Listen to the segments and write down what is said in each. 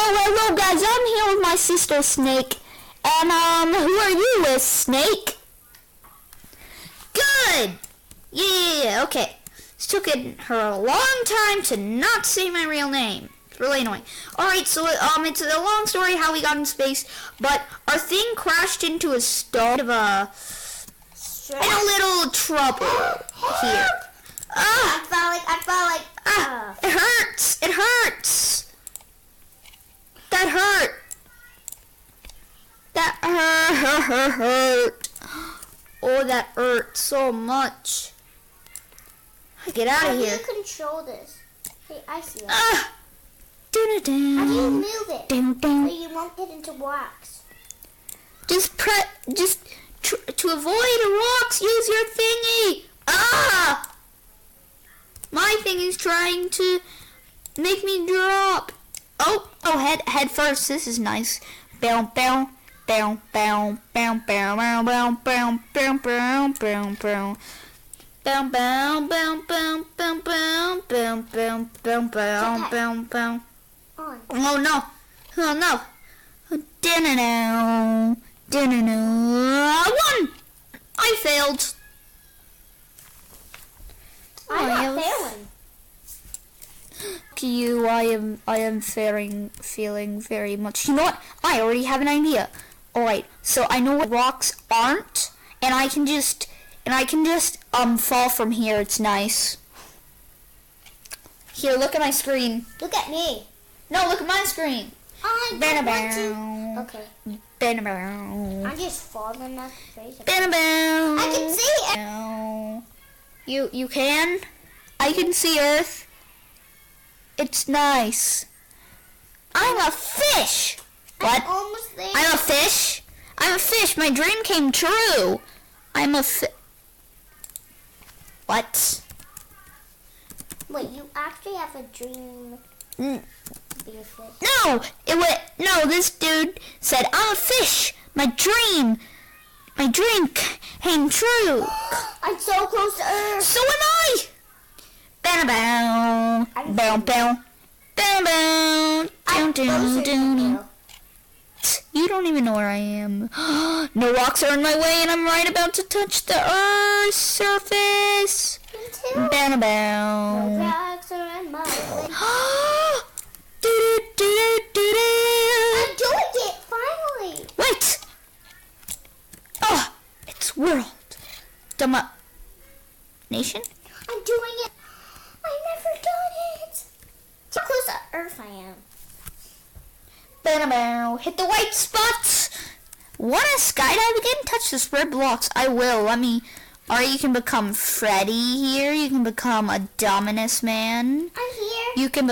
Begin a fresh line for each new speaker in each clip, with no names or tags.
Hello, guys. I'm here with my sister, Snake. And, who are you with, Snake? Good! Yeah, okay. It took her a long time to not say my real name. It's really annoying. Alright, so, it's a long story how we got in space, but our thing crashed into a stone of in a little trouble here.
I felt like.
It hurts! It hurts! That hurt! That hurt! Oh, that hurt so much. Get out of here.
How do you control this? Hey, I see it.
How do
you move it? So you won't get into rocks.
To avoid rocks, use your thingy. My thing is trying to make me drop. Oh, head first. This is nice. Bow, bow, bow, bow, bow, bow, bow, bow, bow, bow, bow, bow, bow. Bow, bow, bow, bow, bow, bow, bow, bow, bow, bow, bow, bow. Oh no. Dinner. I won! I failed.
I'm not failing.
To you, I am feeling very much. You know what? I already have an idea. Alright, so I know what rocks aren't, and I can just fall from here. It's nice. Here, look at my screen.
Look at me.
No, look at my screen.
I don't want to. Okay. I'm just falling off the face. I can see it.
You can? I can see Earth. It's nice. I'm a fish. What?
I'm almost there.
I'm a fish? I'm a fish. My dream came true. I'm a What?
Wait, you actually have a dream to be a fish?
No, this dude said, I'm a fish. My dream came true.
I'm so close to Earth.
So am I. Bow, bow, bow, bow, bow, bow. You don't even know where I am. No rocks are in my way, and I'm right about to touch the Earth's surface.
Me too.
Bow,
No
bow.
rocks are in my way. I'm doing it finally.
Wait. It's world. Nation?
I'm doing it. I never done it. How close to Earth I am.
Bow, hit the white spots. Want to skydive again? Touch the spread blocks. I will. Or you can become Freddy here. You can become a Dominus Man.
I'm here.
You can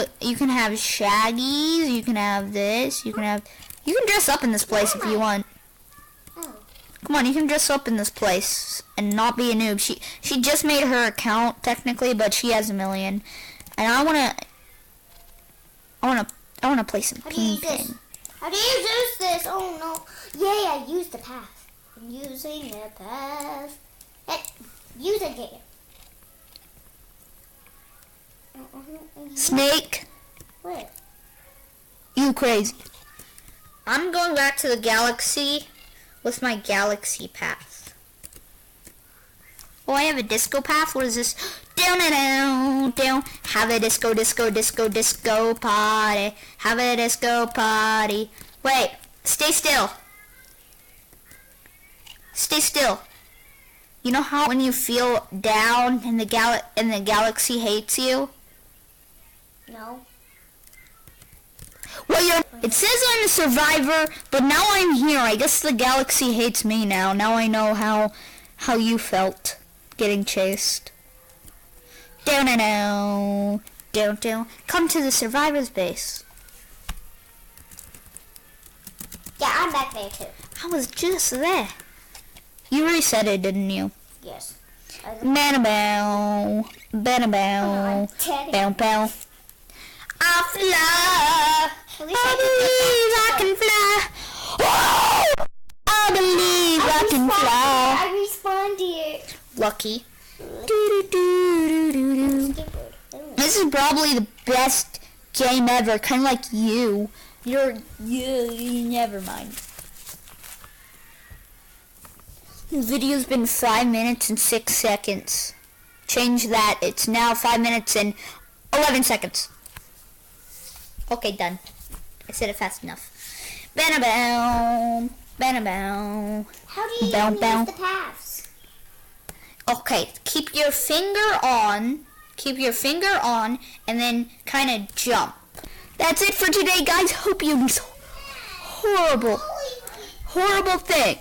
have Shaggies. You can have this. You can dress up in this place if you want.
Oh.
Come on, you can dress up in this place and not be a noob. She just made her account technically, but she has 1 million. And I wanna play some ping pong.
How do you use this? Oh no. Yay, I used the path. I'm using the path. Hey, use it again.
Snake.
What?
You crazy. I'm going back to the galaxy with my galaxy path. Oh, I have a disco path? What is this? Down. Have a disco party. Have a disco party. Wait, stay still. Stay still. You know how when you feel down and the galaxy hates you?
No.
Well, it says I'm a survivor, but now I'm here. I guess the galaxy hates me now. Now I know how you felt getting chased. Down. Come to the survivor's base.
Yeah, I'm back there too.
I was just there. You already said it, didn't you?
Yes.
Bow. Bow. Bow. I fly. I believe I can fly. Whoa! I believe I can fly.
I respawned here.
Lucky. This is probably the best game ever, kind of like you. Never mind. The video's been 5 minutes and 6 seconds. Change that. It's now 5 minutes and 11 seconds. Okay, done. I said it fast enough. Ba-na-bow. Ba-na-bow.
How do you use the paths?
Okay, keep your finger on. Keep your finger on and then kind of jump. That's it for today, guys. Hope you horrible thing.